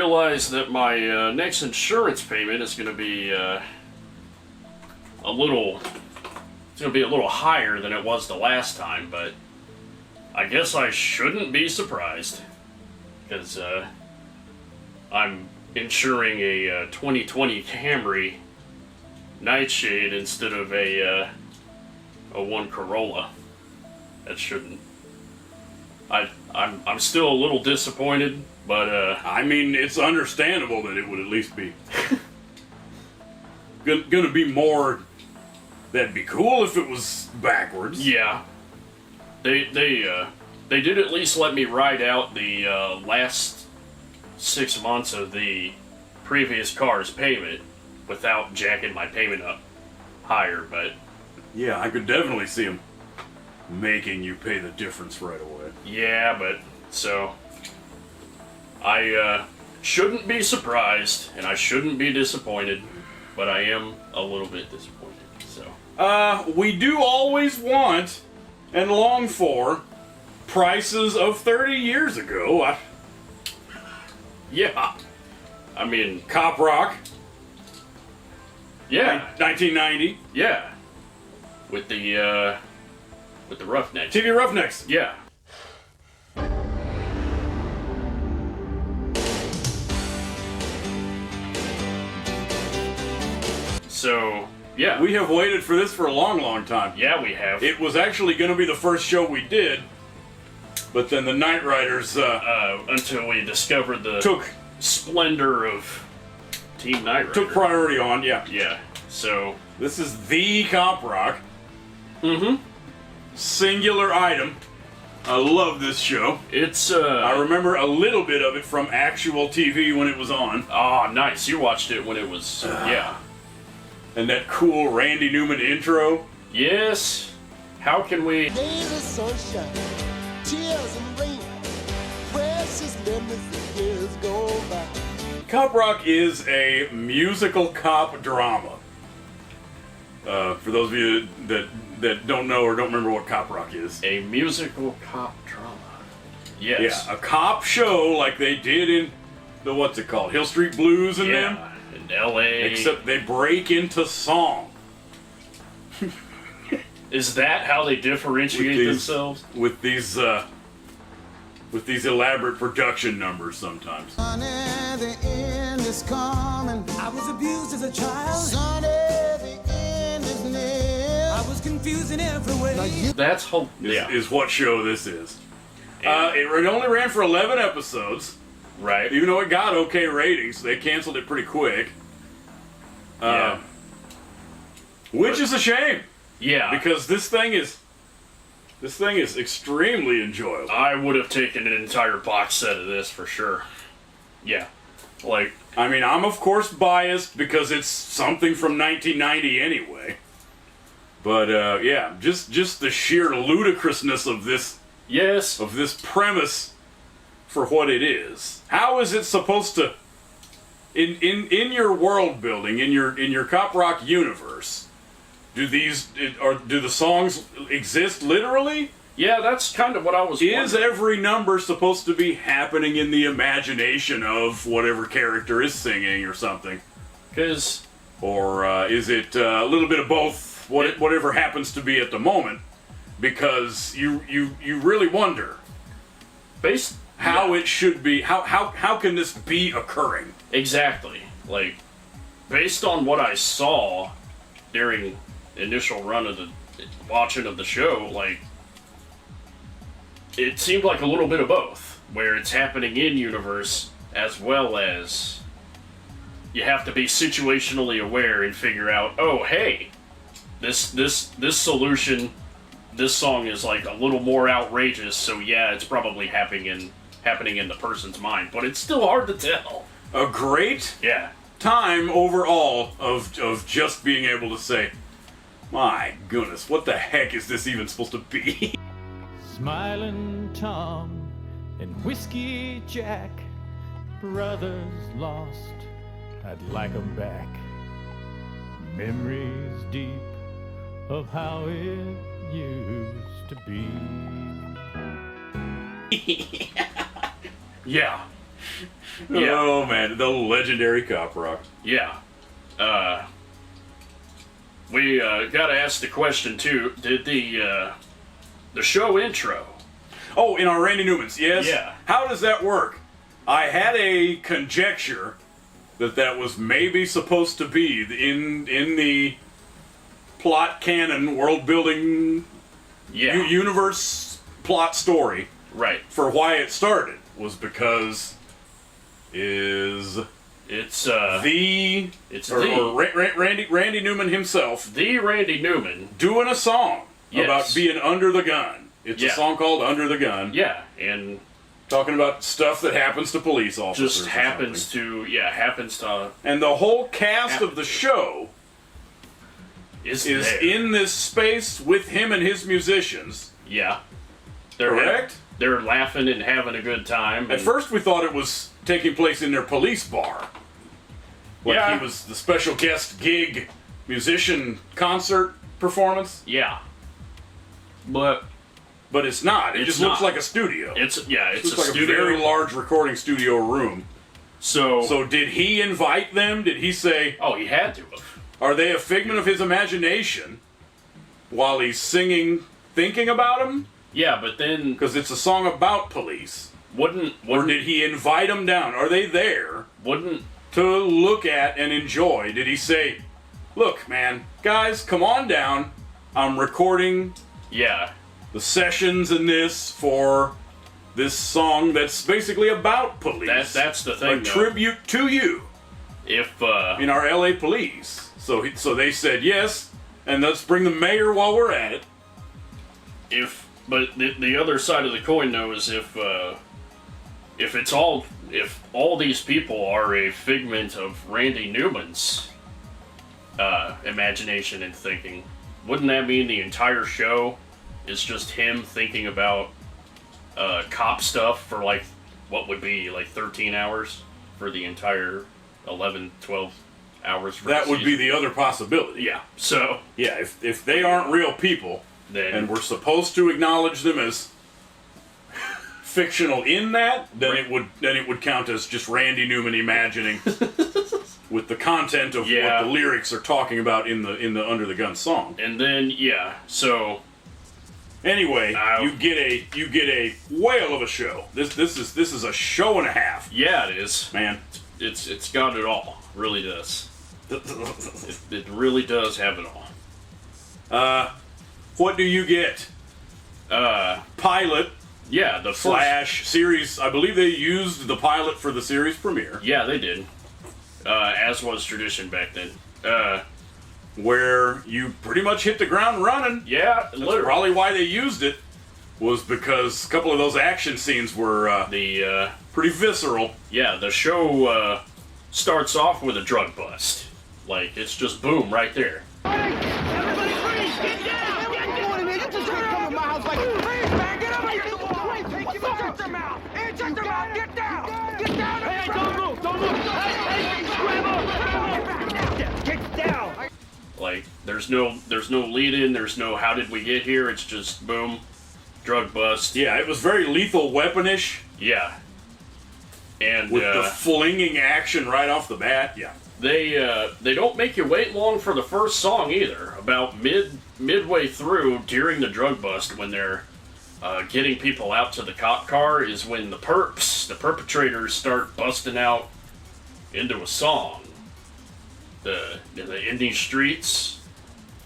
realize that my next insurance payment is going to be a little higher than it was the last time, but I guess I shouldn't be surprised, because I'm insuring a 2020 Camry Nightshade instead of a one Corolla. That shouldn't. I'm still a little disappointed, but I mean, it's understandable that it would at least be gonna be more. That'd be cool if it was backwards. yeah, they did at least let me ride out the last 6 months of the previous car's payment without jacking my payment up higher, but Yeah, I could definitely see him making you pay the difference right away. yeah, but so I shouldn't be surprised and I shouldn't be disappointed, but I am a little bit disappointed. So We do always want and long for prices of 30 years ago. yeah, I mean, Cop Rock, yeah, 1990. yeah, with the Roughnecks. TV Roughnecks. Yeah. So, yeah. We have waited for this for a long, long time. Yeah, we have. It was actually going to be the first show we did, but then the Night Riders until we discovered the took splendor of Team Night Rider. took priority on. Yeah. Yeah. So, This is the Cop Rock. mm-hmm. Singular item. I love this show. It's I remember a little bit of it from actual TV when it was on. oh, nice. You watched it when it was yeah. And that cool Randy Newman intro. Yes. How can we Days of sunshine, tears and rain, precious memories of years go by. Cop Rock is a musical cop drama. For those of you that don't know or don't remember what Cop Rock is. a musical cop drama? Yes. Yeah, a cop show like they did in the, what's it called? Hill Street Blues and them. Yeah. In L.A. Except they break into song. Is that how they differentiate themselves? With these elaborate production numbers sometimes. Honey, the end is coming. I was abused as a child. Sonny, the end is near. I was confused in every way. That's whole. Is what show this is. It only ran for 11 episodes. Right. Even though it got okay ratings, they canceled it pretty quick. Yeah. Which is a shame, Yeah. because this thing is extremely enjoyable. I would have taken an entire box set of this for sure. Yeah. Like, I mean, I'm of course biased because it's something from 1990 anyway. But yeah, just the sheer ludicrousness of this yes. premise for what it is. How is it supposed to, in your world building, in your Cop Rock universe, do the songs exist literally? Yeah, that's kind of what I was Is wondering. every number supposed to be happening in the imagination of whatever character is singing or something? Because, Or is it a little bit of both, whatever happens to be at the moment? Because you really wonder based... how it should be, how can this be occurring? Exactly. Like, based on what I saw during the initial run of the watching of the show, like, it seemed like a little bit of both, where it's happening in universe as well as you have to be situationally aware and figure out, oh, hey, this solution, this song is like a little more outrageous, so yeah, it's probably happening in the person's mind, but it's still hard to tell. A great Yeah. time overall of just being able to say, my goodness, what the heck is this even supposed to be? Smiling Tom and Whiskey Jack, brothers lost, I'd like 'em back. Memories deep of how it used to be. Yeah. Yeah. Oh man, the legendary Cop Rock. Yeah. We gotta ask the question too. Did the show intro? Oh, in our Randy Newman's, yes. Yeah. How does that work? I had a conjecture that was maybe supposed to be in the plot canon, world building, Yeah. universe plot story Right. for why it started was because is It's the it's or, the or Randy Newman himself the Randy Newman. doing a song Yes. about being under the gun. It's a Yeah. song called Under the Gun. Yeah, and Talking about stuff that happens to police officers. just or happens something. to And the whole cast of the show is is there. in this space with him and his musicians. Yeah. They're Correct? they're laughing and having a good time. At and- first, we thought it was taking place in their police bar. Like Yeah. he was the special guest gig musician concert performance. Yeah. But But it's not. It It's just looks not. like a studio. it's It a looks like studio. a very large recording studio room. So did he invite them? Did he say, oh, he had to have. are they a figment of his imagination while he's singing, thinking about them? Yeah, but then Because it's a song about police. Or wouldn't did he invite them down? Are they there wouldn't to look at and enjoy? Did he say, look, man, guys, come on down. I'm recording yeah. the sessions in this for this song that's basically about police. That's the a thing. though. tribute to you If in our LA police. So they said yes, and let's bring the mayor while we're at it. but the other side of the coin though is if all these people are a figment of Randy Newman's imagination and thinking, wouldn't that mean the entire show is just him thinking about cop stuff for like what would be like 13 hours for the entire 11, 12 hours for That the would be season? the other possibility. Yeah. So Yeah, if they aren't real people, then and we're supposed to acknowledge them as fictional in that, then it would count as just Randy Newman imagining with the content of Yeah. what the lyrics are talking about in the Under the Gun song. and then yeah. So Anyway, Ow. you get a whale of a show. This is a show and a half, yeah, it is. man. It's got it all. Really does. It really does have it all. What do you get? Pilot Yeah, the / series. I believe they used the pilot for the series premiere, Yeah, they did. As was tradition back then. where you pretty much hit the ground running. Yeah, That's literally. probably why they used it, was because a couple of those action scenes were The pretty visceral. the show starts off with a drug bust. Like it's just boom right there. Everybody freeze! Get down! Get down! You just gonna come to my house like, freeze, man! Get over here! Check them out! Check them out! Get down! Get down! Hey, don't move! Don't move! Hey, grab up! Get down! Like there's no lead in. There's no how did we get here. It's just boom, drug bust. Yeah, it was very Lethal Weaponish Yeah. And with the flinging action right off the bat. Yeah. they don't make you wait long for the first song either. About midway through during the drug bust, when they're getting people out to the cop car, is when the perpetrators, start busting out into a song. The In These Streets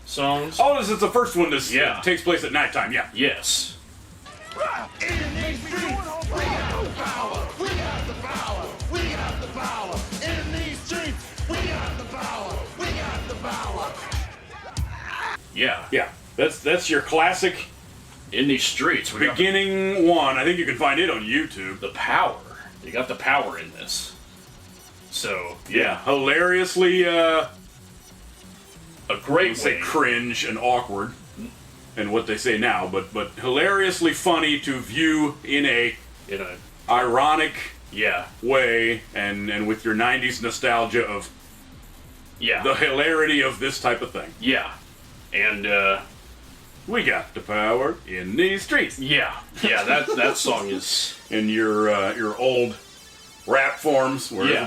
songs. Oh, this is the first one that Yeah. takes place at nighttime. Yeah. Yes. Yeah. Yeah. That's your classic In These Streets. We got beginning one. I think you can find it on YouTube. the power. You got the power in this. So Yeah, hilariously a great say way. cringe and awkward, and what they say now, but hilariously funny to view in a In a ironic yeah. way, and with your 90s nostalgia of Yeah. the hilarity of this type of thing. Yeah. And We got the power in these streets. yeah. Yeah, that song is And your old rap forms where Yeah.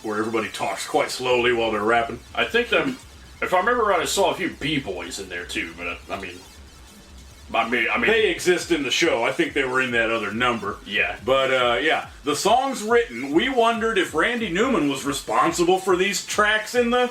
everybody talks quite slowly while they're rapping. I think them. If I remember right, I saw a few b-boys in there too. But I mean, They exist in the show. I think they were in that other number. yeah, But yeah, the songs written. We wondered if Randy Newman was responsible for these tracks in the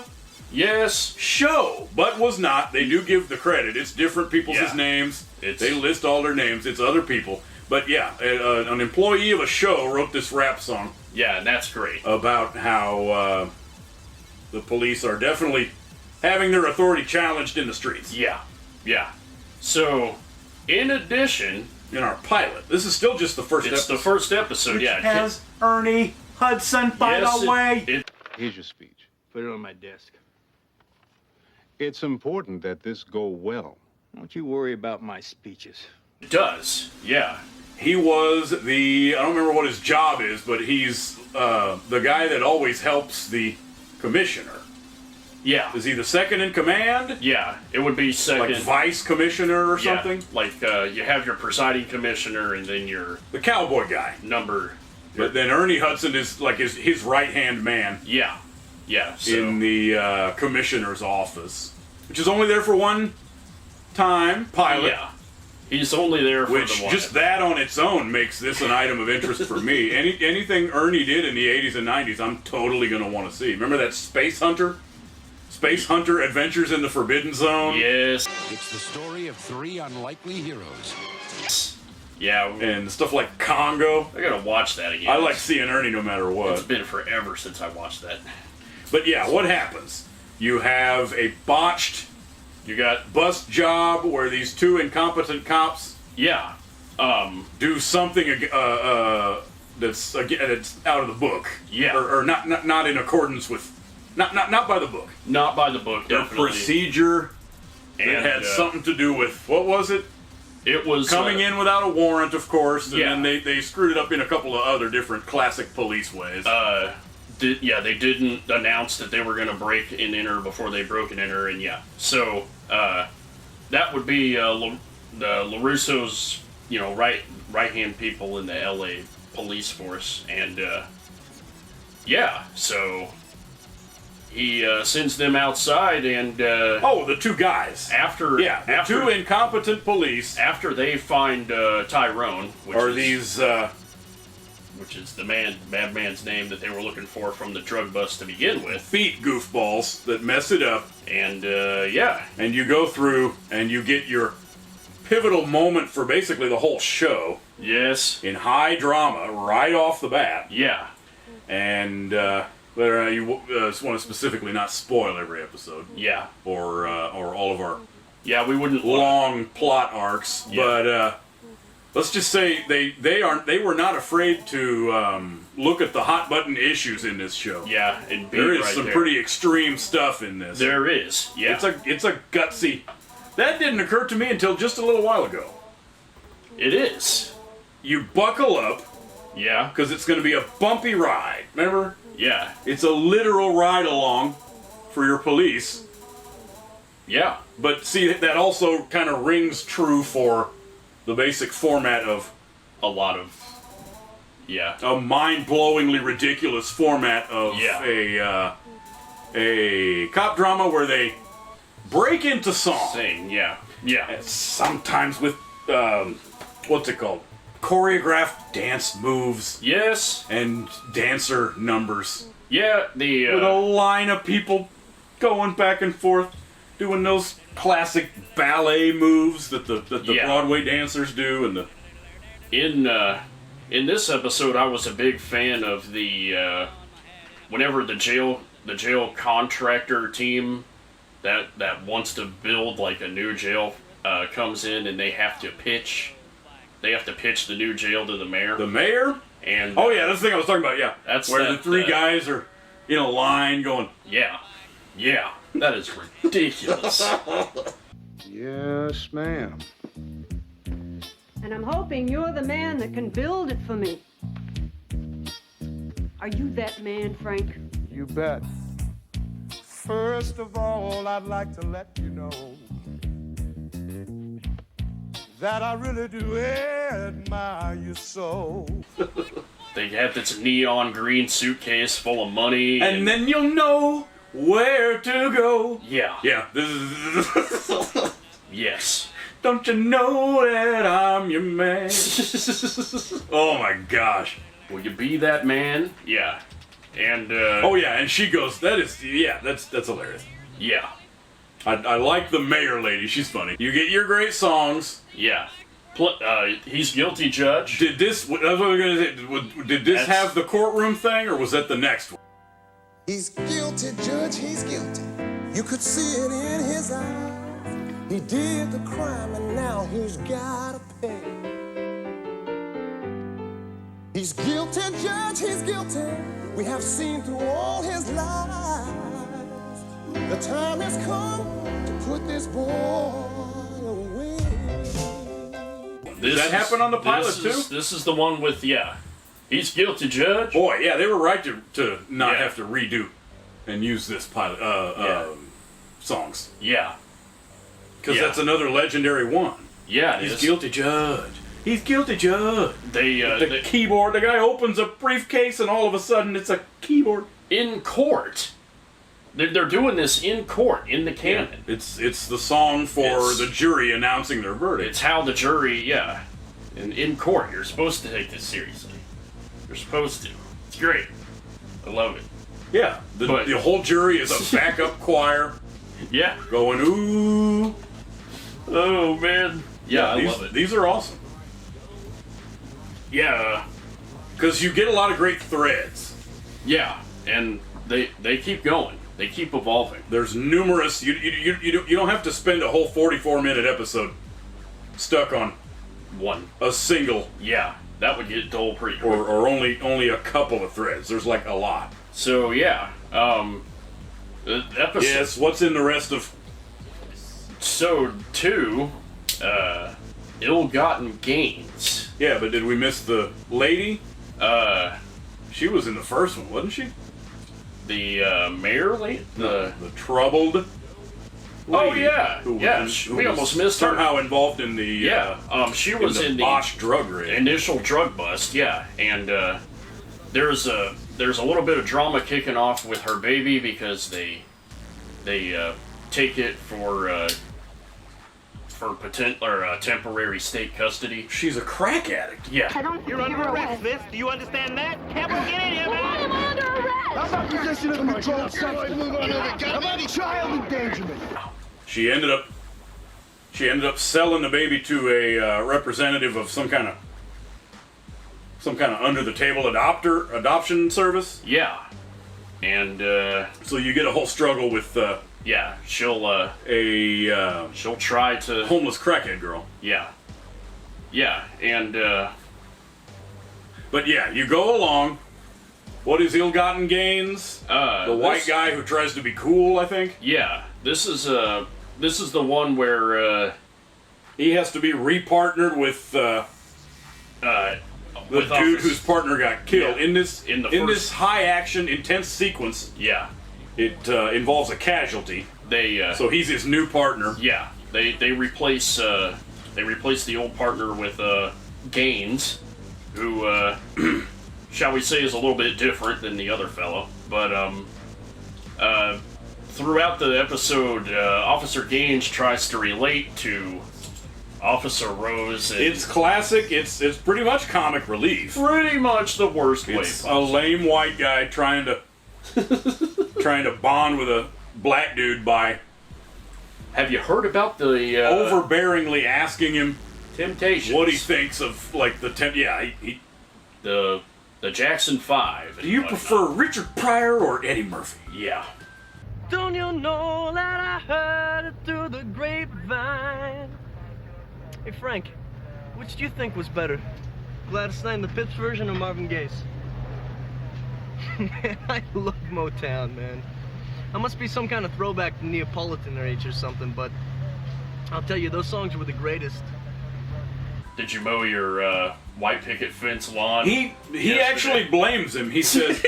yes, show, but was not. They do give the credit. It's different people's Yeah. names. It's- They list all their names. It's other people. But yeah, an employee of a show wrote this rap song yeah, and that's great. about how the police are definitely having their authority challenged in the streets. Yeah, yeah. So, in addition, In our pilot, this is still just the first it's episode. the first episode. Yeah, Has Ernie Hudson, by yes, the way. Here's your speech. Put it on my desk. It's important that this go well. Don't you worry about my speeches. it does. Yeah, He was I don't remember what his job is, but he's the guy that always helps the commissioner. yeah, Is he the second in command? yeah. It would be second. Like vice commissioner or yeah, something? like you have your presiding commissioner, and then your The cowboy guy. number. But then Ernie Hudson is like his right-hand man Yeah, yeah. So in the commissioner's office, which is only there for one time, pilot. yeah, he's only there for Which the one. just that on its own makes this an item of interest for me. Anything Ernie did in the 80s and 90s, I'm totally going to want to see. Remember that Space Hunter? Space Hunter Adventures in the Forbidden Zone? Yes. It's the story of three unlikely heroes. Yeah, And stuff like Congo. I gotta watch that again. I like seeing Ernie no matter It's what. been forever since I watched that. But yeah, what happens? You have a botched You got bust job where these two incompetent cops yeah, do something that's out of the book. Yeah. Or not in accordance with not by the book. not by the book. Their Definitely. procedure that And, had something to do with what was it? It was Coming in without a warrant, of course, and Yeah. then they screwed it up in a couple of other different classic police ways. They didn't announce that they were going to break and enter before they broke and enter, and yeah. So that would be the LaRusso's, right hand people in the LA police force, and yeah. So he sends them outside, and the two guys. after The two incompetent police after they find Tyrone, which are is, these. which is the bad man's name that they were looking for from the drug bust to begin with. Beat goofballs that mess it up, And yeah, and you go through and you get your pivotal moment for basically the whole show yes, in high drama right off the bat. yeah, And you just want to specifically not spoil every episode yeah, or all of our yeah. We wouldn't long plot arcs, Yeah. but let's just say they were not afraid to look at the hot button issues in this show. Yeah, and There is right some there. pretty extreme stuff in this. There is, yeah. It's a gutsy. That didn't occur to me until just a little while ago. It is. You buckle up Yeah, because it's going to be a bumpy ride. Remember, yeah, it's a literal ride along for your police. yeah, But see, that also kind of rings true for the basic format of a lot of, yeah, a mind-blowingly ridiculous format of Yeah. a cop drama where they break into song. sing, yeah, yeah, Sometimes with what's it called? Choreographed dance moves yes, and dancer numbers yeah. The with a line of people going back and forth doing those classic ballet moves that the Yeah. Broadway dancers do and the in this episode, I was a big fan of the whenever the jail contractor team that wants to build like a new jail comes in, and they have to pitch the new jail to the mayor. The mayor? And Oh yeah, that's the thing I was talking about, yeah. That's where the that, three guys are in a line going, yeah, that is ridiculous. Yes, ma'am. And I'm hoping you're the man that can build it for me. Are you that man, Frank? You bet. First of all, I'd like to let you know that I really do admire you so. They have this neon green suitcase full of money. And then you'll know where to go. Yeah. Yeah. This is. Yes. Don't you know that I'm your man? Oh my gosh. Will you be that man? Yeah. And, Oh yeah, and she goes, that's hilarious. Yeah. I like the mayor lady, she's funny. You get your great songs. Yeah. He's guilty, Judge. Did this, that's what I was gonna say, did this have the courtroom thing, or was that the next one? He's guilty, Judge, he's guilty. You could see it in his eyes. He did the crime and now he's gotta pay. He's guilty, Judge, he's guilty. We have seen through all his lies. The time has come to put this boy away. Did that happen on the pilot too? This is the one with, yeah. He's guilty, Judge. Boy, yeah, they were right to not have to redo and use this pilot songs. Yeah. Because that's another legendary one. Yeah, He's guilty, Judge. He's guilty, Judge. The keyboard, the guy opens a briefcase and all of a sudden it's a keyboard. In court. They're doing this in court, in the canon. Yeah. It's the song for the jury announcing their verdict. It's how the jury, in court, you're supposed to take this seriously. You're supposed to. It's great. I love it. Yeah, the whole jury is a backup choir. Yeah. Going, ooh. Oh, man. Yeah, I love it. These are awesome. Yeah. Because you get a lot of great threads. Yeah, and they keep going. They keep evolving. There's numerous. You don't have to spend a whole 44-minute episode stuck on a single. Yeah, that would get dull pretty quick. Or only a couple of threads. There's like a lot. So yeah, the episode. Yes. What's in the rest of? Episode 2, ill-gotten gains. Yeah, but did we miss the lady? She was in the first one, wasn't she? The mayor lady? The troubled lady. Oh, yeah. We almost missed her. Somehow involved in the... she was in the botched drug raid. Initial drug bust, yeah. And there's a little bit of drama kicking off with her baby because they take it for temporary state custody. She's a crack addict. Yeah. You're under arrest, Fist. Do you understand that? Campbell, get in here, man. Why am I under arrest? How about possession of a controlled substance? How about child endangerment? She ended up selling the baby to a representative of some kind of under the table adoption service. Yeah. And so you get a whole struggle with she'll try to homeless crackhead girl. Yeah. And but yeah, you go along. What is ill-gotten gains? The white guy who tries to be cool, I think. Yeah. This is the one where he has to be repartnered with the dude whose partner got killed. Yeah. In this high action, intense sequence. Yeah. It involves a casualty. So he's his new partner. Yeah. They replace the old partner with Gaines, who shall we say is a little bit different than the other fellow. But throughout the episode, Officer Gaines tries to relate to Officer Rose. And it's classic. It's pretty much comic relief. Pretty much the worst way. It's a lame white guy trying to bond with a black dude by. Have you heard about the overbearingly asking him Temptations? What he thinks of like the the Jackson 5. Do you prefer Richard Pryor or Eddie Murphy? Yeah. Don't you know that I heard it through the grapevine? Hey Frank, which do you think was better? Gladys Knight in the Pips version or Marvin Gaye's? Man, I love Motown, man. I must be some kind of throwback to Neapolitan age or something, but I'll tell you, those songs were the greatest. Did you mow your white picket fence lawn? He actually blames him. He says,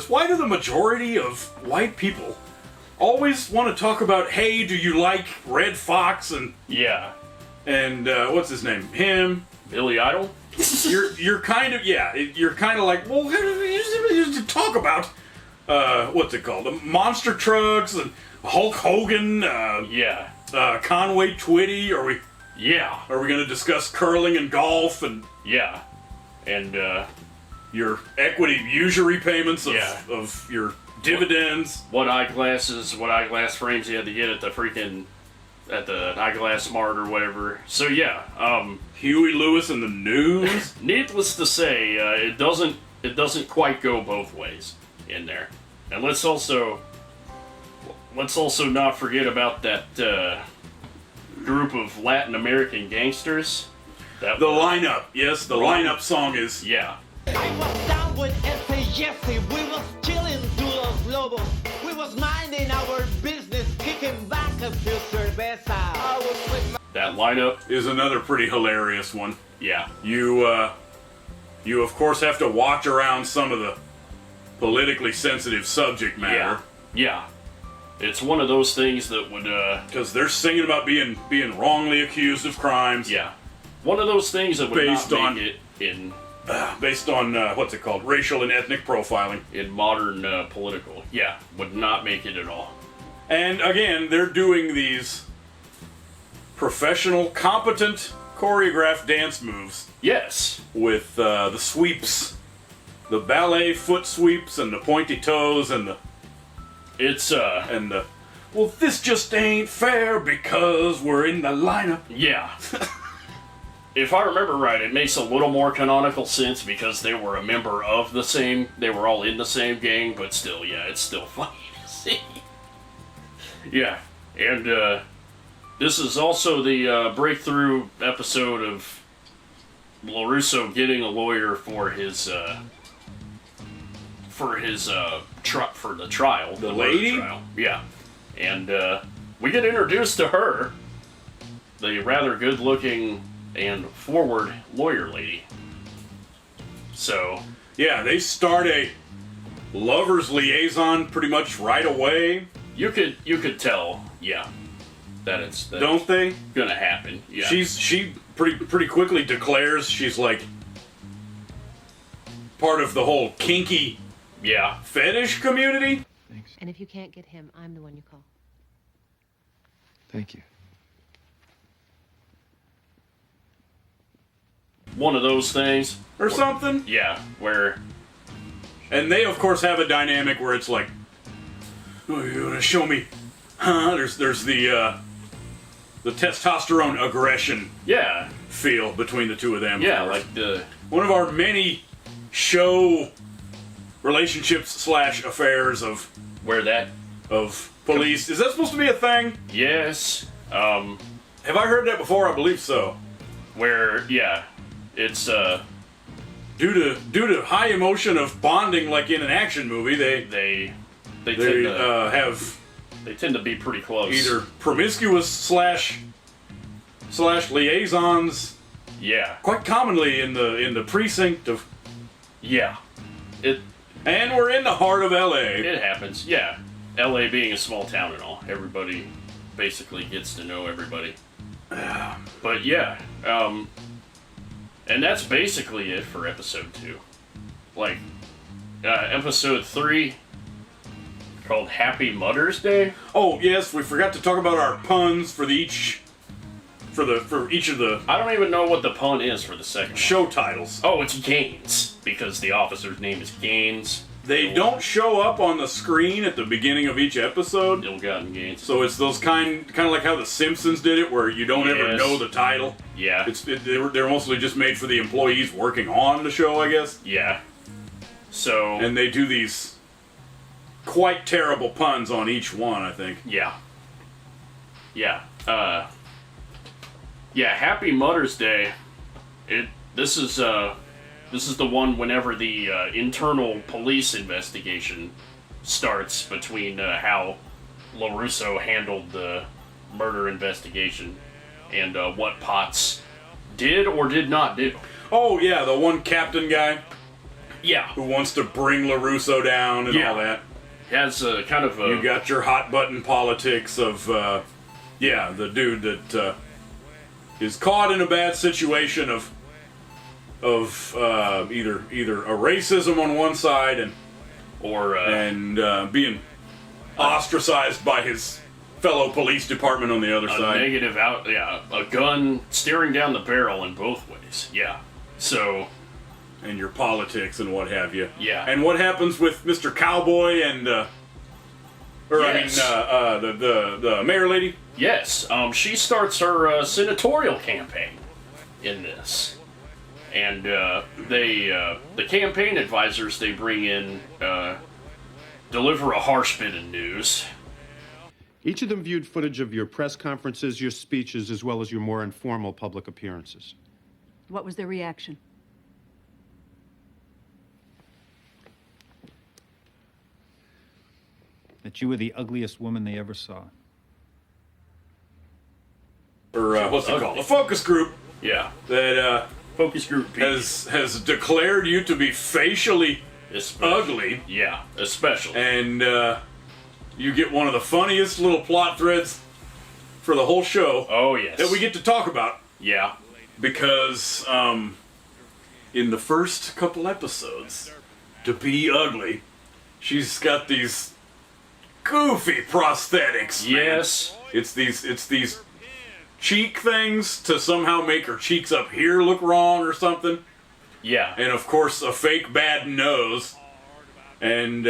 why do the majority of white people always want to talk about, hey, do you like Red Fox and yeah, and what's his name? Him, Billy Idol? you're kind of you're kind of like, well, to talk about what's it called? The monster trucks and Hulk Hogan. Conway Twitty. Are we going to discuss curling and golf and and your equity usury payments of your dividends? What eyeglass frames you had to get at the Eyeglass Mart or whatever. So Huey Lewis and the News. Needless to say, it doesn't quite go both ways in there. And let's also not forget about that group of Latin American gangsters. The lineup, yes, the lineup song is I was down with Jesse, we was chilling to Los Lobos. We was minding our business, kicking back a few cerveza. I was with that lineup is another pretty hilarious one. Yeah. You of course have to watch around some of the politically sensitive subject matter. Yeah. It's one of those things that would because they're singing about being wrongly accused of crimes. Yeah. One of those things that would not make it in based on what's it called? Racial and ethnic profiling in modern political. Yeah, would not make it at all. And again, they're doing these professional, competent, choreographed dance moves. Yes. With the sweeps, the ballet foot sweeps, and the pointy toes, and the well, this just ain't fair because we're in the lineup. Yeah. If I remember right, it makes a little more canonical sense because they were a member of they were all in the same gang, but still, it's still funny to see. Yeah, and this is also the breakthrough episode of LaRusso getting a lawyer for the trial. The lady? Trial. Yeah. And we get introduced to her, the rather good-looking and forward lawyer lady. So... yeah, they start a lover's liaison pretty much right away. You could tell, that it's don't they? Gonna happen. Yeah. She pretty quickly declares she's like part of the whole kinky fetish community. Thanks. And if you can't get him, I'm the one you call. Thank you. One of those things. Or something. Yeah, where... and they, of course, have a dynamic where it's like, oh, you gonna show me? Huh? There's the testosterone aggression feel between the two of them. Yeah, like one of our many show relationships / affairs of police. Is that supposed to be a thing? Yes. Have I heard that before? I believe so. Where it's due to high emotion of bonding, like in an action movie, they tend to be pretty close. Either promiscuous / liaisons. Yeah. Quite commonly in the precinct of. Yeah. And we're in the heart of LA. It happens. Yeah. LA being a small town and all, everybody basically gets to know everybody. But yeah, and that's basically it for episode 2. Like, episode 3, called Happy Mother's Day. Oh yes, we forgot to talk about our puns for each of the. I don't even know what the pun is for the second show titles. Oh, it's Gaines because the officer's name is Gaines. They don't show up on the screen at the beginning of each episode. Ill-gotten gains. So it's those kind of like how the Simpsons did it, where you don't ever know the title. Yeah. They're mostly just made for the employees working on the show, I guess. Yeah. So. And they do these quite terrible puns on each one, I think. Yeah. Yeah. Happy Mother's Day. This is the one whenever the internal police investigation starts between how LaRusso handled the murder investigation and what Potts did or did not do. Oh, yeah, the one captain guy? Yeah. Who wants to bring LaRusso down and all that. Has a kind of a... You got your hot button politics of, the dude that is caught in a bad situation of either a racism on one side and being ostracized by his fellow police department on the other side. A gun staring down the barrel in both ways. Yeah. So. And your politics and what have you. Yeah. And what happens with Mr. Cowboy and, the mayor lady? Yes. She starts her senatorial campaign in this. And the campaign advisors they bring in deliver a harsh bit of news. Each of them viewed footage of your press conferences, your speeches, as well as your more informal public appearances. What was their reaction? That you were the ugliest woman they ever saw. Or what's it called? A focus group. Yeah. That focus group has declared you to be facially ugly. Yeah, especially. And you get one of the funniest little plot threads for the whole show. Oh yes. That we get to talk about. Yeah. Because in the first couple episodes, to be ugly, she's got these goofy prosthetics. Yes. Man. It's these cheek things to somehow make her cheeks up here look wrong or something. Yeah. And of course a fake bad nose. And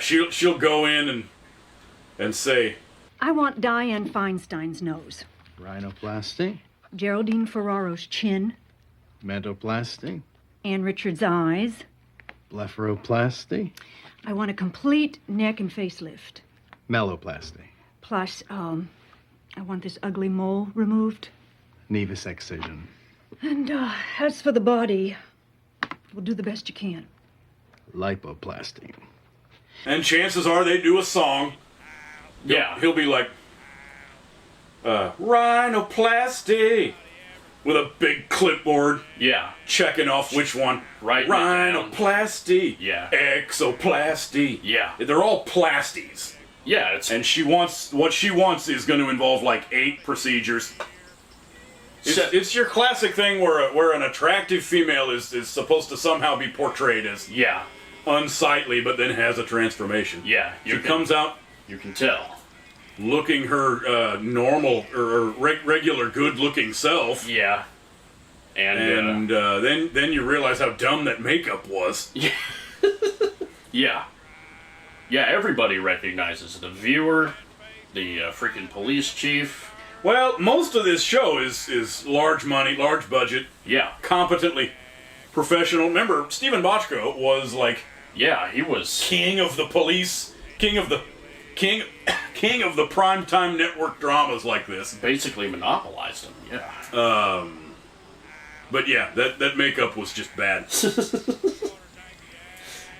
she'll go in and say, I want Diane Feinstein's nose. Rhinoplasty, Geraldine Ferraro's chin. mentoplasty, Ann Richards' eyes. blepharoplasty, I want a complete neck and facelift. meloplasty, Plus, I want this ugly mole removed. nevus excision, And as for the body, we'll do the best you can. lipoplasty. and chances are they do a song. Yeah. He'll be like, rhinoplasty, with a big clipboard. Yeah. Checking off which one. Right. Rhinoplasty. Yeah. Exoplasty. Yeah. They're all plasties. Yeah, and what she wants is going to involve like 8 procedures. It's your classic thing where an attractive female is supposed to somehow be portrayed as unsightly, but then has a transformation. Yeah, she comes out. You can tell. Looking her normal or regular good-looking self. Yeah. And then you realize how dumb that makeup was. Yeah. Yeah, everybody recognizes the viewer, the freaking police chief. Well, most of this show is large money, large budget. Yeah. Competently professional. Remember, Stephen Bochco was like... Yeah, he was... King of the police. King of the primetime network dramas like this. Basically monopolized them, yeah. But yeah, that makeup was just bad.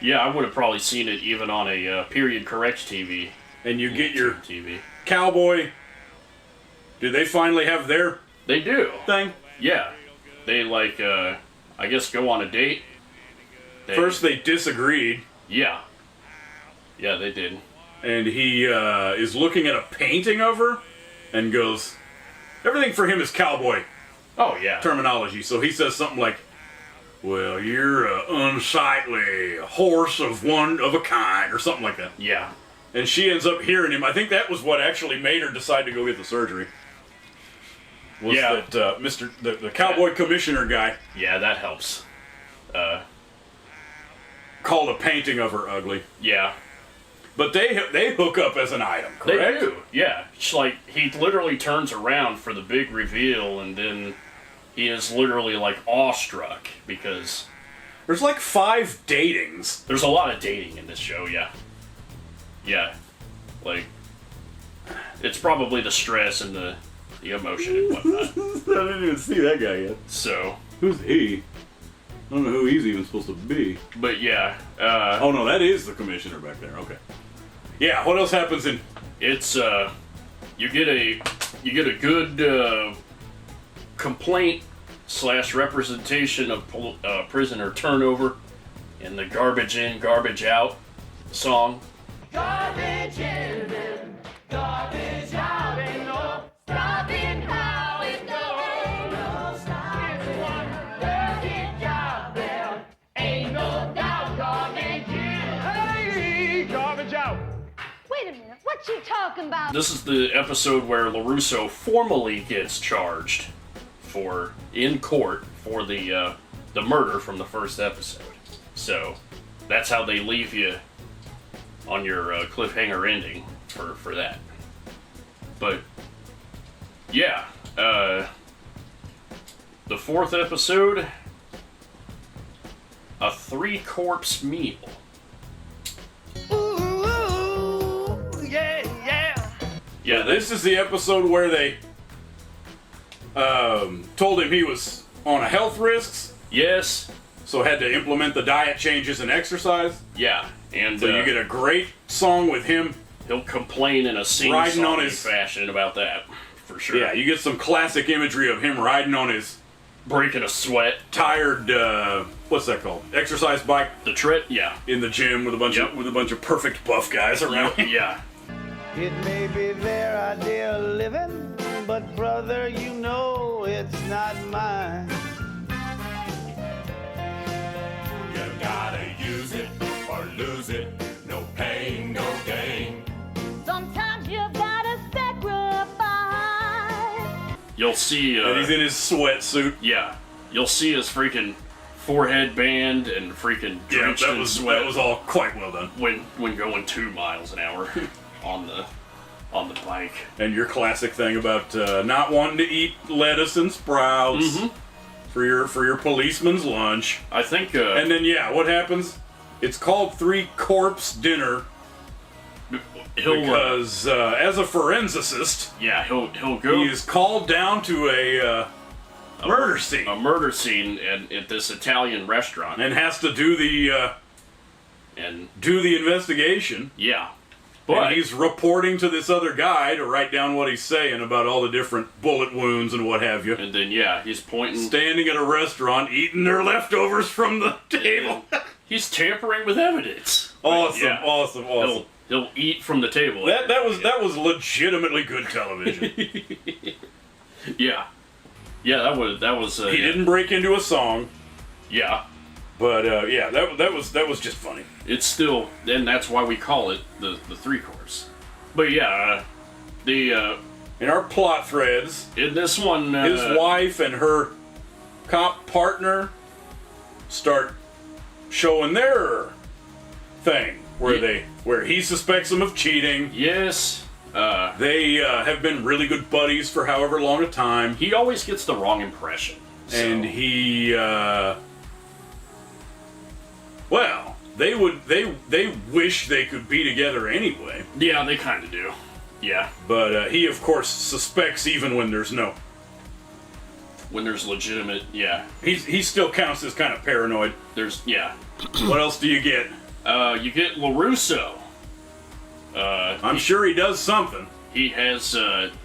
Yeah, I would have probably seen it even on a period correct TV. And you get your TV. Cowboy. Do they finally have their They do. thing? Yeah. They I guess go on a date. First they disagreed. Yeah. Yeah, they did. And he is looking at a painting of her and goes, everything for him is cowboy terminology. So he says something like, well, you're an unsightly horse of a kind, or something like that. Yeah. And she ends up hearing him. I think that was what actually made her decide to go get the surgery. Was that the cowboy commissioner guy. Yeah, that helps. Called a painting of her ugly. Yeah. But they hook up as an item, correct? They do, yeah. It's like, he literally turns around for the big reveal, and then he is literally, like, awestruck, because... There's like 5 datings. There's a lot of dating in this show, yeah. Yeah. Like, it's probably the stress and the emotion and whatnot. I didn't even see that guy yet. So... Who's he? I don't know who he's even supposed to be. But yeah, oh no, that is the commissioner back there. Okay. Yeah. What else happens in? It's you get a good complaint / representation of prisoner turnover in the garbage in, garbage out song. Garbage in and garbage out. Ain't no stopping how it goes. No stopping. Work it out. talking about? This is the episode where LaRusso formally gets charged in court for the murder from the first episode. So that's how they leave you on your cliffhanger ending for that. But yeah, the fourth episode, a 3-corpse meal. Yeah, this is the episode where they told him he was on a health risks. Yes. So had to implement the diet changes and exercise. Yeah, and so you get a great song with him. He'll complain in a sing-songy fashion about that, for sure. Yeah, you get some classic imagery of him riding on his breaking a sweat, tired. What's that called? Exercise bike. The tread. Yeah. In the gym with a bunch of perfect buff guys around. Yeah. It may be their idea of living, but brother, you know it's not mine. You gotta use it or lose it. No pain, no gain. Sometimes you gotta sacrifice. You'll see. And he's in his sweatsuit. Yeah. You'll see his freaking forehead band and freaking drenched in sweat. That was all quite well done. When going 2 miles an hour on the bike. And your classic thing about not wanting to eat lettuce and sprouts for your policeman's lunch. I think. And then what happens? It's called 3-corpse dinner. Because as a forensicist, he'll go. He is called down to a murder scene. A murder scene at this Italian restaurant, and has to do the investigation. Yeah, but he's reporting to this other guy to write down what he's saying about all the different bullet wounds and what have you. And then he's pointing, standing at a restaurant, eating their leftovers from the table. He's tampering with evidence. Awesome. He'll eat from the table. That was legitimately good television. Yeah, that was. He didn't break into a song. Yeah, but that was just funny. It's still, and that's why we call it the 3-course. But in our plot threads, in this one, his wife and her cop partner start showing their thing where he suspects them of cheating. Yes. They have been really good buddies for however long a time. He always gets the wrong impression. And he they wish they could be together anyway. Yeah, they kind of do. Yeah. But he of course suspects even when there's legitimate, yeah. He still counts as kind of paranoid. What else do you get? You get LaRusso. I'm sure he does something. He has,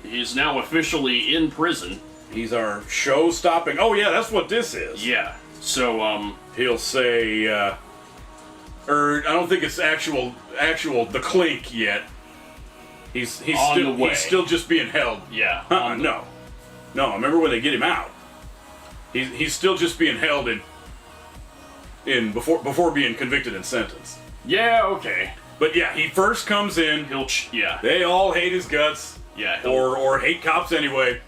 he's now officially in prison. He's our show-stopping. Oh yeah, that's what this is. Yeah. So, he'll say, or I don't think it's actual the clink yet. He's still just being held. Yeah. No. I remember when they get him out. He's still just being held in before being convicted and sentenced. Yeah, okay. But he first comes in. They all hate his guts. Yeah. Or hate cops anyway.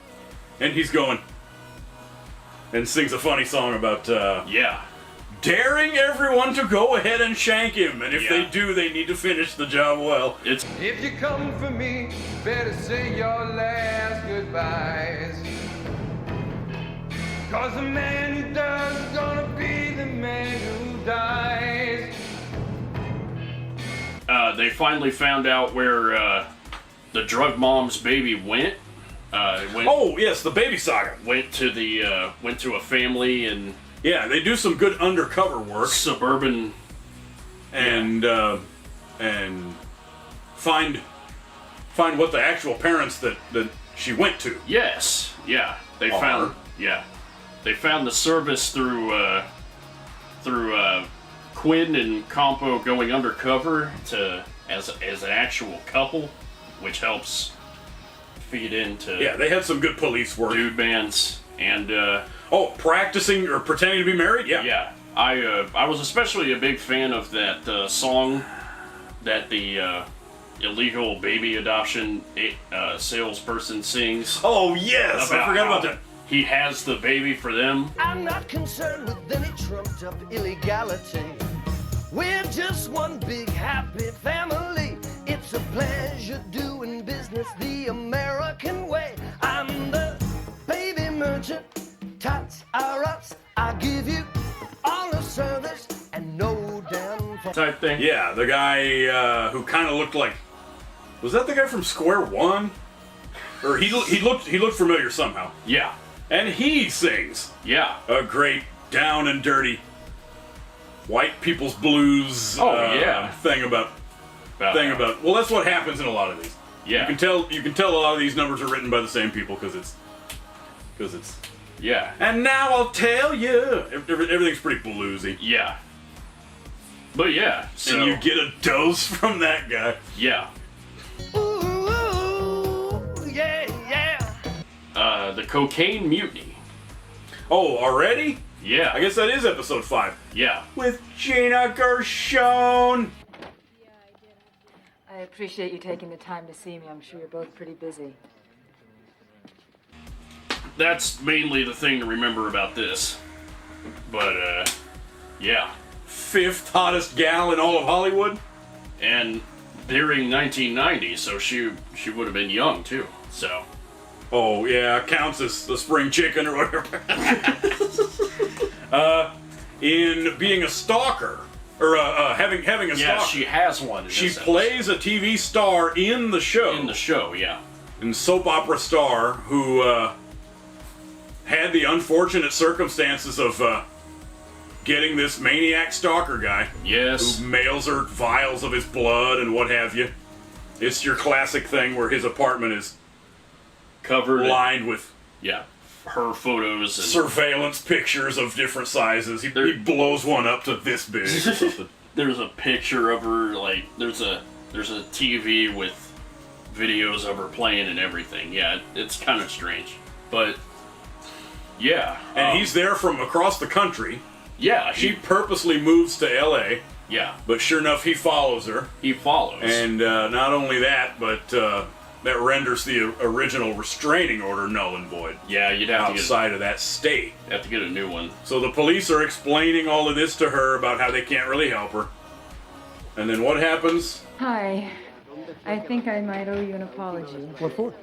And he's going and sings a funny song about daring everyone to go ahead and shank him, and if they do, they need to finish the job well. If you come for me, better say your last goodbyes. 'Cause the man who does is gonna be the man who dies. They finally found out where the drug mom's baby went. Oh yes, the baby saga. Went to a family and they do some good undercover work, suburban, and find what the actual parents that she went to. Yes, they found the service through Quinn and Campo going undercover as an actual couple, which helps feed into they had some good police work, dude bands, and practicing or pretending to be married. I was especially a big fan of that song that the illegal baby adoption salesperson sings. Oh yes, I forgot about that. He has the baby for them. I'm not concerned with any trumped up illegality. We're just one big happy family. It's a pleasure doing business the American way. I'm the baby merchant. Tots are us. I give you all the service and no damn type thing. Yeah, the guy who kind of looked like, was that the guy from Square One? Or he looked familiar somehow. Yeah, and he sings. Yeah, a great down and dirty white people's blues. Yeah, thing about. Well, that's what happens in a lot of these. Yeah, you can tell a lot of these numbers are written by the same people because it's. Yeah. And now I'll tell you, everything's pretty bluesy. Yeah. But yeah, so and you get a dose from that guy. Yeah. Ooh, yeah. The Cocaine Mutiny. Oh, already? Yeah. I guess that is episode 5. Yeah. With Gina Gershon. I appreciate you taking the time to see me. I'm sure you're both pretty busy. That's mainly the thing to remember about this. But, yeah. 5th hottest gal in all of Hollywood? And during 1990, so she would have been young, too, so. Oh, yeah, counts as the spring chicken or whatever. In being a stalker, or having a stalker. Yeah, she has one. She plays a TV star in the show. In the show, yeah. And soap opera star who, had the unfortunate circumstances of getting this maniac stalker guy. Yes. Who mails her vials of his blood and what have you. It's your classic thing where his apartment is covered, lined with her photos and surveillance pictures of different sizes. He blows one up to this big or something. There's a picture of her, like there's a TV with videos of her playing and everything. Yeah, it's kind of strange, but. Yeah. And he's there from across the country. Yeah. She purposely moves to L.A. Yeah. But sure enough, he follows her. He follows. And not only that, but that renders the original restraining order null and void. Yeah, you'd have outside of that state. You have to get a new one. So the police are explaining all of this to her about how they can't really help her. And then what happens? Hi. I think I might owe you an apology. What for?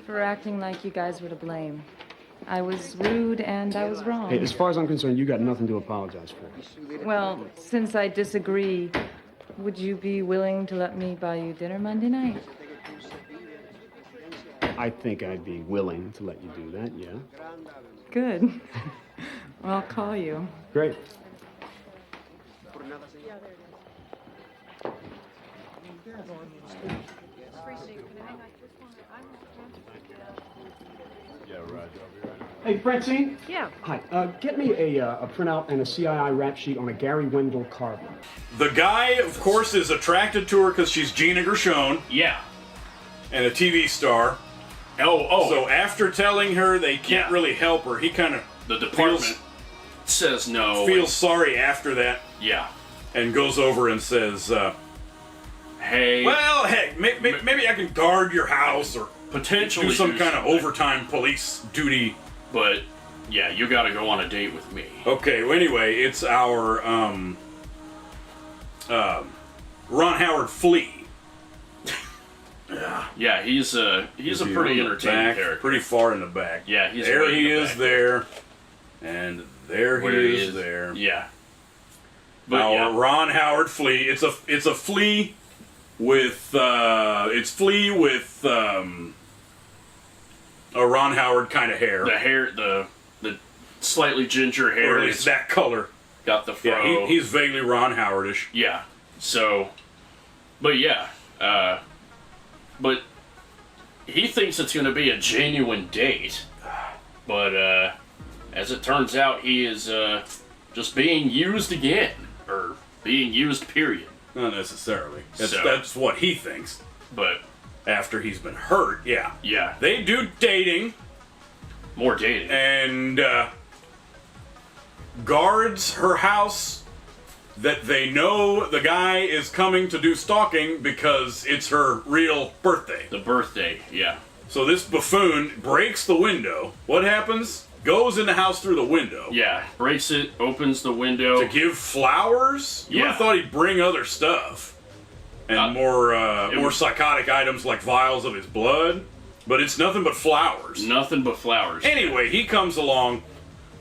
For acting like you guys were to blame. I was rude and I was wrong. Hey, as far as I'm concerned, you got nothing to apologize for. Well, since I disagree, would you be willing to let me buy you dinner Monday night? I think I'd be willing to let you do that, yeah. Good. Well, I'll call you. Great. Hey, Francine? Yeah. Hi. Get me a printout and a CII rap sheet on a Gary Wendell Carver. The guy, of course, is attracted to her because she's Gina Gershon. Yeah. And a TV star. Oh. So after telling her they can't really help her, he kind of... The department says no. Feels sorry after that. Yeah. And goes over and says, hey... Well, hey, maybe I can guard your house or potentially do some kind of overtime police duty. But, yeah, you gotta go on a date with me. Okay, well, anyway, it's our, Ron Howard Flea. Yeah, he's a pretty entertaining character. Pretty far in the back. Yeah, he's there. way in He the is back. there, and there Where he is there. Yeah. But Our Ron Howard Flea. It's a flea with a Ron Howard kind of hair. The hair, the slightly ginger hair. Or at least that color. Got the fro. Yeah, he's vaguely Ron Howardish. Yeah. So, but yeah, but he thinks it's going to be a genuine date, but as it turns out, he is just being used again, or being used. Period. Not necessarily. That's what he thinks. But after he's been hurt, yeah. Yeah. They do dating. More dating. And guards her house that they know the guy is coming to do stalking because it's her real birthday. The birthday, yeah. So this buffoon breaks the window. What happens? Goes in the house through the window. Yeah, breaks it, opens the window. To give flowers? You would have thought he'd bring other stuff. And more psychotic items like vials of his blood. But it's nothing but flowers. Nothing but flowers. Anyway, he comes along.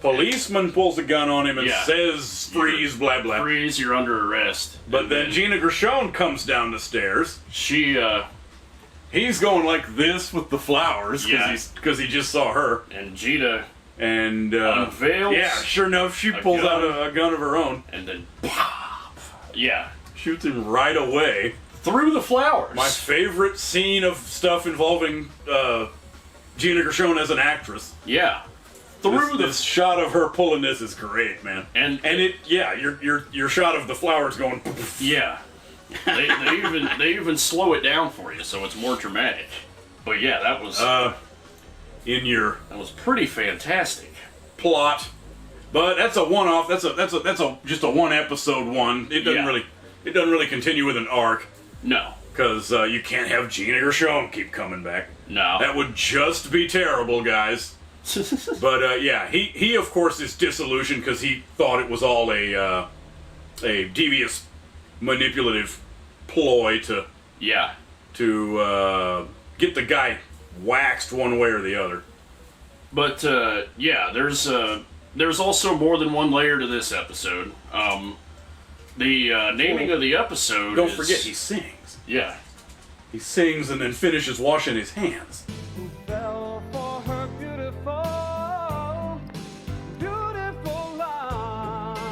Policeman pulls a gun on him and says, freeze, blah, blah. Freeze, you're under arrest. But then Gina Gershon comes down the stairs. He's going like this with the flowers because he just saw her. And Gina unveils. Yeah, sure enough, she pulls out a gun of her own. And then pop. Yeah. Shoots him right away. Through the flowers. My favorite scene of stuff involving Gina Gershon as an actress. Yeah. This shot of her pulling this is great, man. And your shot of the flowers going. Yeah. they even slow it down for you, so it's more dramatic. But yeah, that was that was pretty fantastic plot. But that's a one-off. That's just a one episode one. It doesn't really continue with an arc. No, because you can't have Gina Gershon keep coming back. No, that would just be terrible, guys. But he of course is disillusioned because he thought it was all a devious, manipulative ploy to get the guy waxed one way or the other. But there's also more than one layer to this episode. The naming of the episode. Don't forget he sings. Yeah, he sings and then finishes washing his hands. Fell for her beautiful, beautiful lies.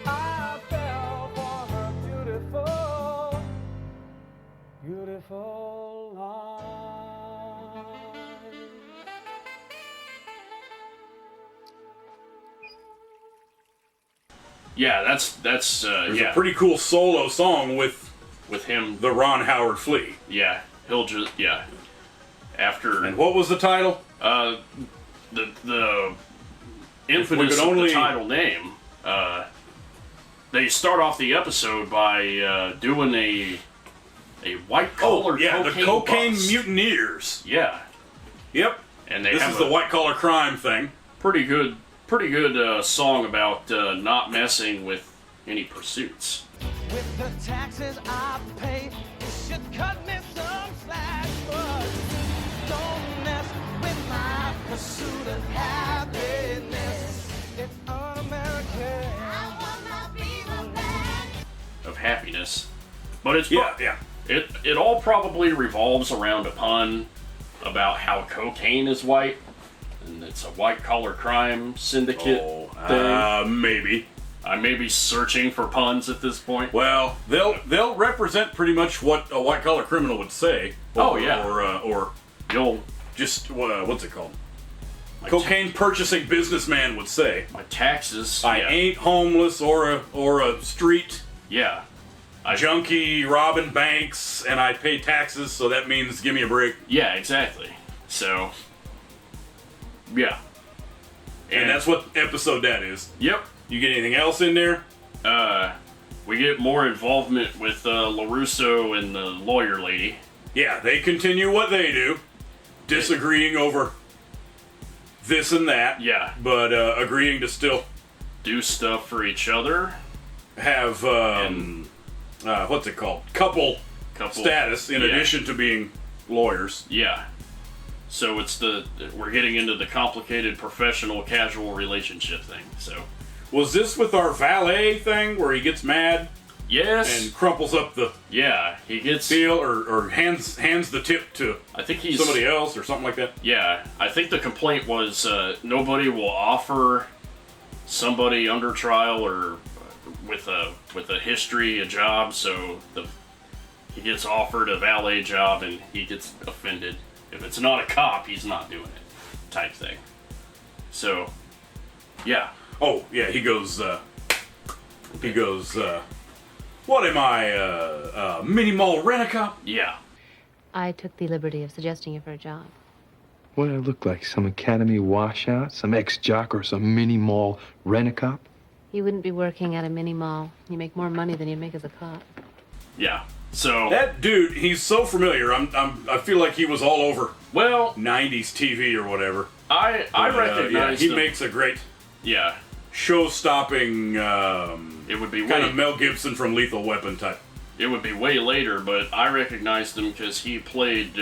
I fell for her beautiful, beautiful lies. Yeah, that's There's a pretty cool solo song with him, the Ron Howard Flea. Yeah, he'll just after. And what was the title? The infamous of the title name. They start off the episode by doing a white collar. The Cocaine Mutineers. Yeah. Yep. And this is the white collar crime thing. Pretty good song about not messing with any pursuits. With the taxes I pay, you should cut me some slack, but don't mess with my pursuit of happiness. It's un-American. I wanna be the man of happiness, but it's yeah. It all probably revolves around a pun about how cocaine is white. And it's a white-collar crime syndicate thing. Maybe. I may be searching for puns at this point. Well, they'll represent pretty much what a white-collar criminal would say. Or you'll just what's it called? Cocaine purchasing businessman would say. My taxes. I ain't homeless or a street. Yeah. Junkie robbing banks, and I pay taxes, so that means give me a break. Yeah, exactly. So. Yeah. And that's what episode that is. Yep. You get anything else in there? We get more involvement with LaRusso and the lawyer lady. Yeah, they continue what they do. Disagreeing over this and that. Yeah. But agreeing to still do stuff for each other. Have, what's it called? Couple status in addition to being lawyers. Yeah. So we're getting into the complicated professional casual relationship thing. So, was this with our valet thing where he gets mad? Yes. And crumples up the he gets deal or hands the tip to somebody else or something like that. Yeah, I think the complaint was nobody will offer somebody under trial or with a history a job, so he gets offered a valet job and he gets offended. If it's not a cop, he's not doing it, type thing. So, yeah. Oh, yeah, he goes, what am I, mini mall rent-a-cop? Yeah. I took the liberty of suggesting you for a job. What do I look like? Some academy washout? Some ex-jock or some mini-mall rent-a-cop? You wouldn't be working at a mini mall. You make more money than you make as a cop. Yeah. So that dude, he's so familiar. I feel like he was all over. Well, 90s TV or whatever. I recognize he him. makes a great Yeah. show-stopping. It would be kind way, of Mel Gibson from Lethal Weapon type. It would be way later, but I recognized him because he played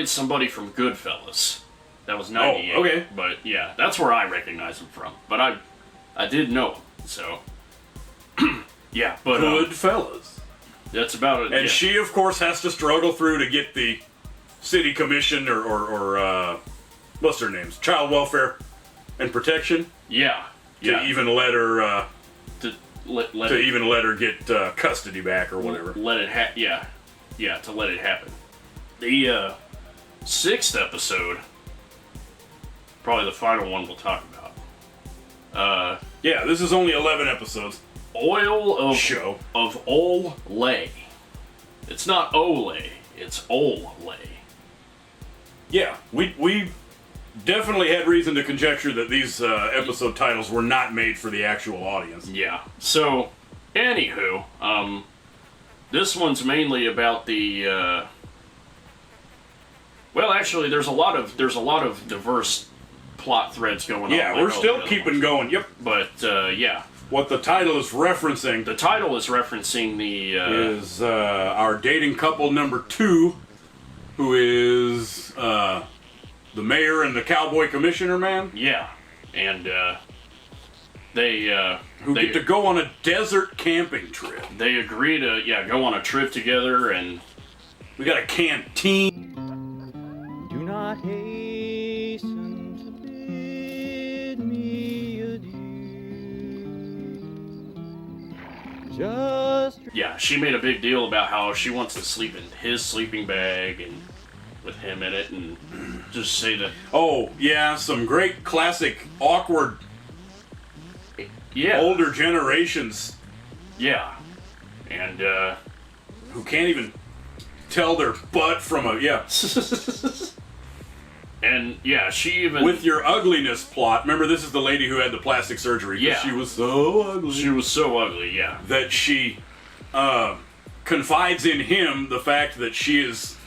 somebody from Goodfellas. That was 98. Oh, okay. But yeah, that's where I recognize him from. But I did know him, so yeah. But Goodfellas. That's about it. And yeah. she, of course, has to struggle through to get the city commission or what's their names? Child welfare and protection. Yeah. To even let her let even let her get custody back or whatever. Let it to let it happen. The 6th episode, probably the final one we'll talk about. Yeah, this is only 11 episodes. Oil of show of Olay. It's not Olay, it's Olay. Yeah, we definitely had reason to conjecture that these episode titles were not made for the actual audience. Yeah. So, anywho, this one's mainly about the. Well, actually, there's a lot of diverse plot threads going on. Yeah, we're still keeping going. Yep. But yeah. What the title is referencing. The title is referencing the is our dating couple number 2, who is the mayor and the cowboy commissioner man. Yeah, and they get to go on a desert camping trip. They agree to go on a trip together, and we got a canteen. Do not hasten to bid me adieu. Just she made a big deal about how she wants to sleep in his sleeping bag and with him in it, and just say that. Oh yeah, some great classic awkward. Yeah. Older generations. Yeah, and who can't even tell their butt from a And yeah, she even with your ugliness plot. Remember, this is the lady who had the plastic surgery. Yeah, she was so ugly. She was so ugly. Yeah, that she confides in him the fact that she is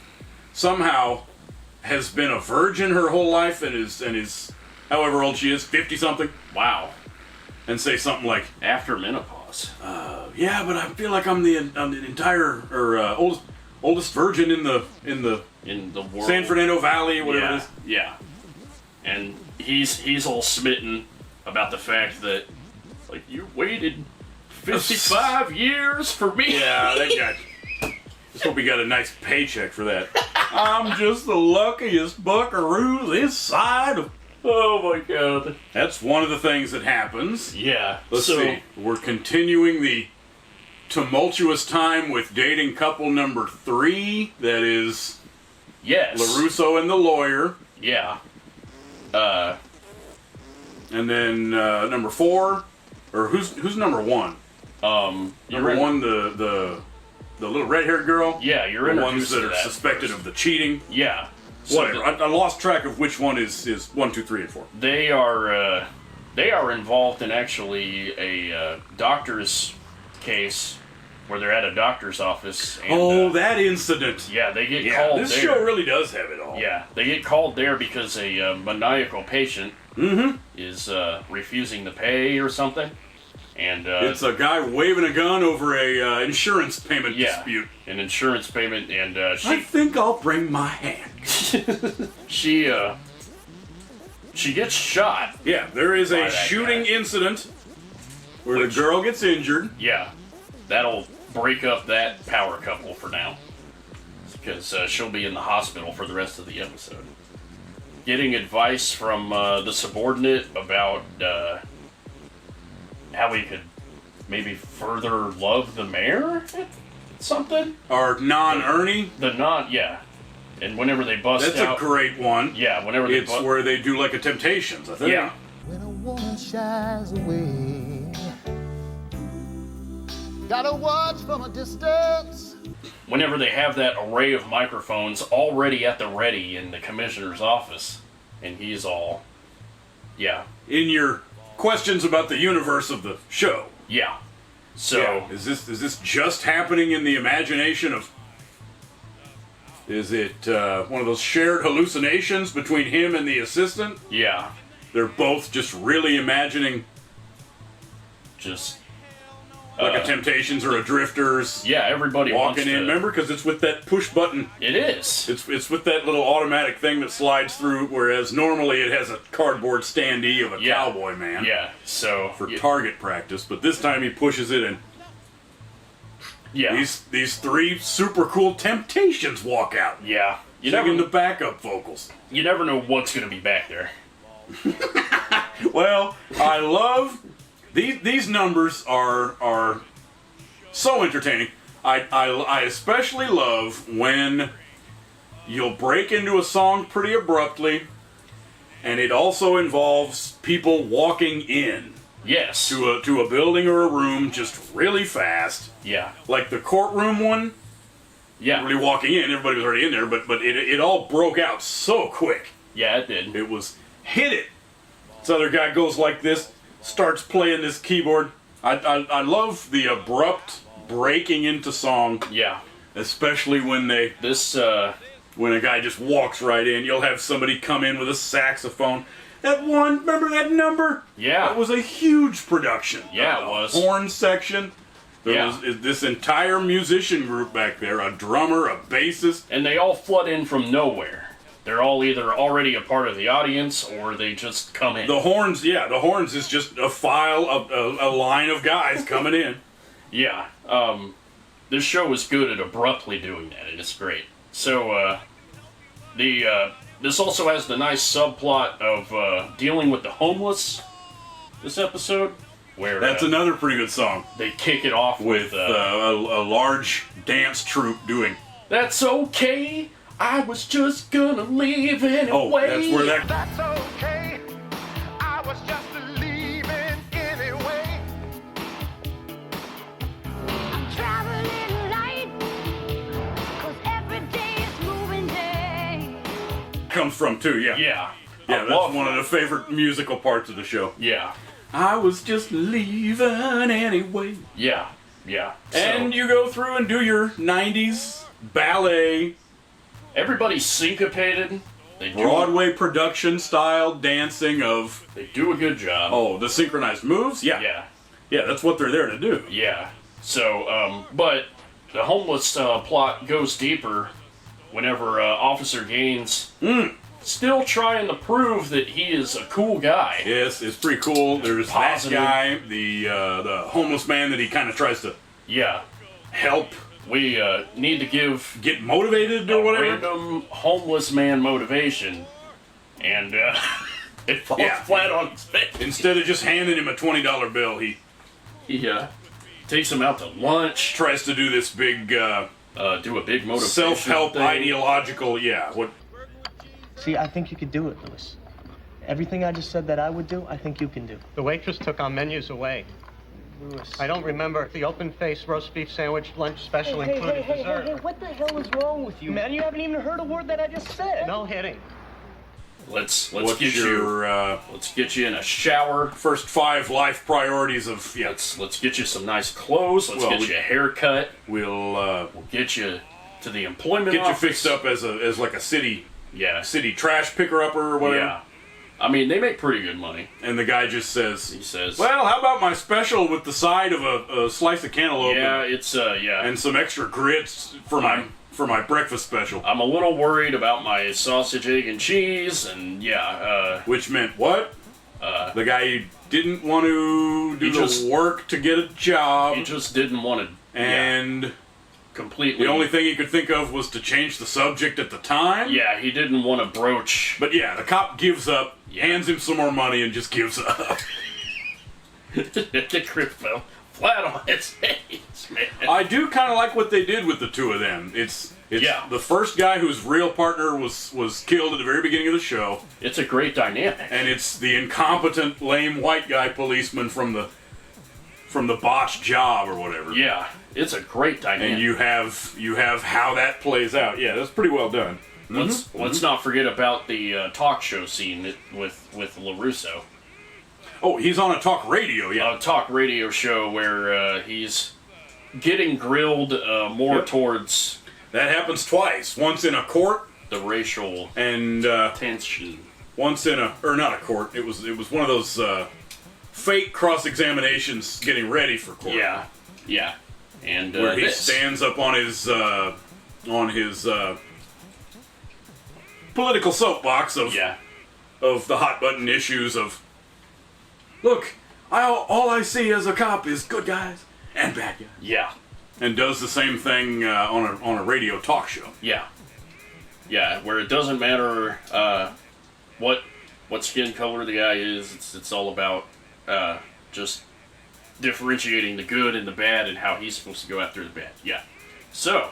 somehow has been a virgin her whole life and is however old she is, 50 something. Wow. And say something like after menopause. Yeah, but I feel like I'm the entire or oldest virgin in the world. San Fernando Valley, whatever it is. Yeah. And he's all smitten about the fact that, like, you waited 55 years for me. Yeah, that guy. Just hope he got a nice paycheck for that. I'm just the luckiest buckaroo this side of. Oh my god. That's one of the things that happens. Yeah. Let's see. We're continuing the tumultuous time with dating couple number 3. That is. Yes. LaRusso and the lawyer. Yeah. And then number 4, or who's number 1? Number 1, the little red-haired girl. Yeah, you're the ones that are suspected of the cheating. Yeah. Whatever. I lost track of which one is 1, 2, 3, and 4. They are involved in actually a doctor's case where they're at a doctor's office. And, that incident. Yeah, they get called this there. show really does have it all. Yeah, they get called there because a maniacal patient is refusing to pay or something. And it's a guy waving a gun over a insurance payment dispute. An insurance payment, and I think I'll bring my hand. she gets shot. Yeah, there is a shooting incident where the girl gets injured. Yeah, that'll break up that power couple for now, because she'll be in the hospital for the rest of the episode, getting advice from the subordinate about how we could maybe further love the mayor, something. Or non-Ernie. And whenever they bust That's out, a great one. Yeah, whenever they it's where they do like a Temptations, I think. Yeah. When a woman shies away, gotta watch from a distance. whenever they have that array of microphones already at the ready in the commissioner's office, and he's all, yeah. In your questions about the universe of the show. Yeah. So yeah. Is this just happening in the imagination of? Is it one of those shared hallucinations between him and the assistant? Yeah. They're both just really imagining, just like a Temptations or a Drifters. Yeah, everybody walking wants in. to, remember, because it's with that push button. It is. It's with that little automatic thing that slides through, whereas normally it has a cardboard standee of a cowboy man. Yeah. So for target practice, but this time he pushes it and. Yeah. These three super cool Temptations walk out. Yeah. Singing the backup vocals. You never know what's going to be back there. Well, I love these numbers are so entertaining. I especially love when you'll break into a song pretty abruptly, and it also involves people walking in. Yes. To a building or a room just really fast. Yeah. Like the courtroom one. Yeah. Really walking in, everybody was already in there, but it all broke out so quick. Yeah, it did. It was hit it. This other guy goes like this, starts playing this keyboard. I love the abrupt breaking into song. Yeah. Especially when when a guy just walks right in. You'll have somebody come in with a saxophone. That one, remember that number? Yeah. That was a huge production. Yeah, it was. Horn section. There was this entire musician group back there, a drummer, a bassist. And they all flood in from nowhere. They're all either already a part of the audience or they just come in. The horns is just a file of a line of guys coming in. Yeah. This show is good at abruptly doing that, and it's great. So, this also has the nice subplot of dealing with the homeless this episode. Where that's another pretty good song. They kick it off with a large dance troupe doing. That's okay. I was just gonna leave anyway. Oh, that's where that. That's okay. I was just leaving anyway. I'm traveling light, 'cause every day is moving day. Comes from too, yeah. Yeah. Yeah, that's one of the favorite musical parts of the show. Yeah. I was just leaving anyway. Yeah. Yeah. And you go through and do your 90s ballet. Everybody's syncopated. They do Broadway production style dancing of. They do a good job. Oh, the synchronized moves? Yeah. Yeah. Yeah, that's what they're there to do. Yeah. So, but the homeless plot goes deeper whenever Officer Gaines still trying to prove that he is a cool guy. Yes, it's pretty cool. There's positive. that guy, the homeless man that he kind of tries to help. We need to get motivated or whatever. Random homeless man motivation, and it falls flat on his face. Instead of just handing him a $20 bill, he takes him out to lunch. Tries to do this big do a big motivation self-help thing. ideological. Yeah. What? See, I think you could do it, Louis. Everything I just said that I would do, I think you can do. The waitress took our menus away. Louis. I don't remember the open-faced roast beef sandwich, lunch special included dessert. Hey, what the hell is wrong with you, man? You haven't even heard a word that I just said. No hitting. Let's What's get let's get you in a shower. First 5 life priorities of Let's get you some nice clothes. Let's get you a haircut. We'll get you to the employment get office. you fixed up as like a city city trash picker upper or whatever. Yeah. I mean, they make pretty good money. And the guy just says, he says, well, how about my special with the side of a slice of cantaloupe? Yeah, it's and some extra grits for my breakfast special. I'm a little worried about my sausage, egg, and cheese, and which meant what? The guy didn't want to do the work to get a job. He just didn't want to. And completely. The only thing he could think of was to change the subject at the time. Yeah, he didn't want to broach. But yeah, the cop gives up, hands him some more money, and just gives up. The grip fell flat on his face, man. I do kind of like what they did with the two of them. It's the first guy whose real partner was killed at the very beginning of the show. It's a great dynamic. And it's the incompetent, lame white guy policeman from the botched job or whatever. Yeah. it's a great dynamic. And you have how that plays out. Yeah, that's pretty well done. Let's not forget about the talk show scene with LaRusso. Oh, he's on a talk radio, yeah. A talk radio show where he's getting grilled more towards... That happens twice. Once in a court. The racial and tension. Once in not a court. It was one of those fake cross-examinations getting ready for court. Yeah. And where he stands up on his political soapbox of the hot button issues of, look, all I see as a cop is good guys and bad guys. Yeah. And does the same thing on a radio talk show. Yeah. Yeah, where it doesn't matter what skin color the guy is. It's all about just differentiating the good and the bad and how he's supposed to go after the bad. Yeah. So,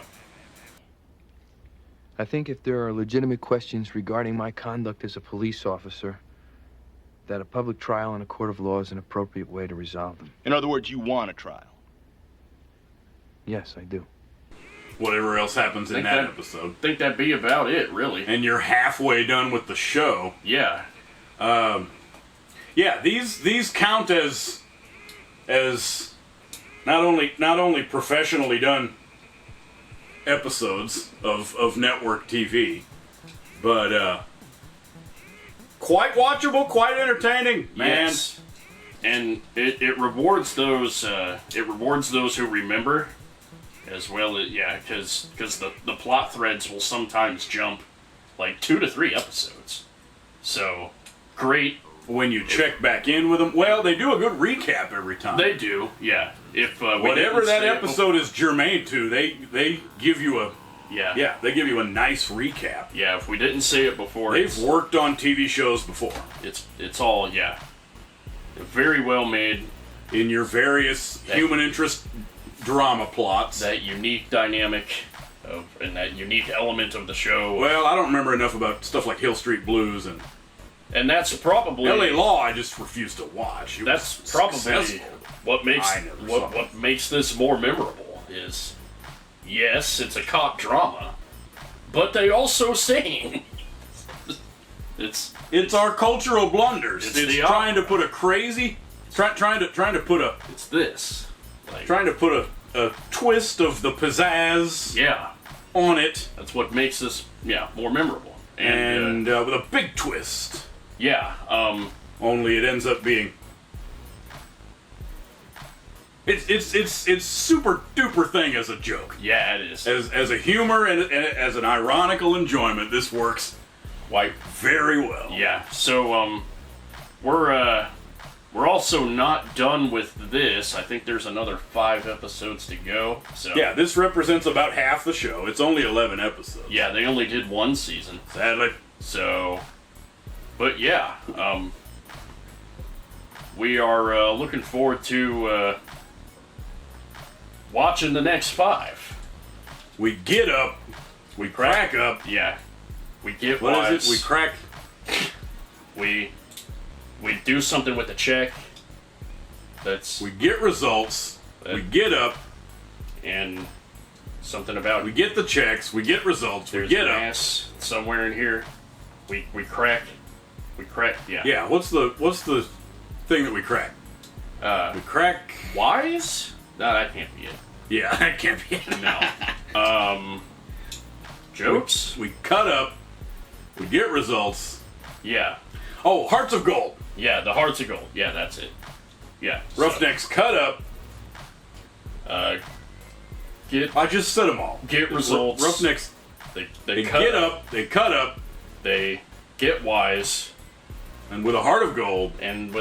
I think if there are legitimate questions regarding my conduct as a police officer, that a public trial in a court of law is an appropriate way to resolve them. In other words, you want a trial? Yes, I do. Whatever else happens in that episode. I think that'd be about it, really. And you're halfway done with the show. Yeah. Yeah, these count as not only professionally done episodes of network TV, but quite watchable, quite entertaining, man. Yes. And it rewards those who remember, as well as because the plot threads will sometimes jump like 2 to 3 episodes. So great when you check back in with them. Well, they do a good recap every time. They do, yeah. If whatever that episode is germane to, they give you a they give you a nice recap. Yeah, if we didn't say it before, they've worked on TV shows before. It's all very well made in your various human interest drama plots. That unique dynamic and that unique element of the show. Well, I don't remember enough about stuff like Hill Street Blues and that's probably LA Law. I just refuse to watch. That's probably what makes this more memorable. Is yes, it's a cop drama, but they also sing. It's our cultural blunders. It's trying to put a crazy, trying to put a. It's this. Trying to put a twist of the pizzazz. On it. That's what makes this more memorable. And with a big twist. Yeah. Only it ends up being. It's super duper thing as a joke. Yeah, it is. As a humor and as an ironical enjoyment, this works very well. Yeah. So we're also not done with this. I think there's another 5 episodes to go. So yeah, this represents about half the show. It's only 11 episodes. Yeah, they only did 1 season, sadly. So, but yeah, we are looking forward to watching the next 5. We get up, we crack up. Yeah, we get what wise. is it? We crack. We do something with the check. We get results. We get up, and something about we get the checks. We get results. We get up. Somewhere in here, we crack. We crack. Yeah. Yeah. What's the thing that we crack? We crack wise. No, that can't be it. Yeah, that can't be it. No. Jokes. We cut up. We get results. Yeah. Oh, Hearts of Gold. Yeah, the Hearts of Gold. Yeah, that's it. Yeah. Roughnecks cut up. I just said them all. Get results. Roughnecks. They get up. They cut up. They get wise. And with a heart of gold. And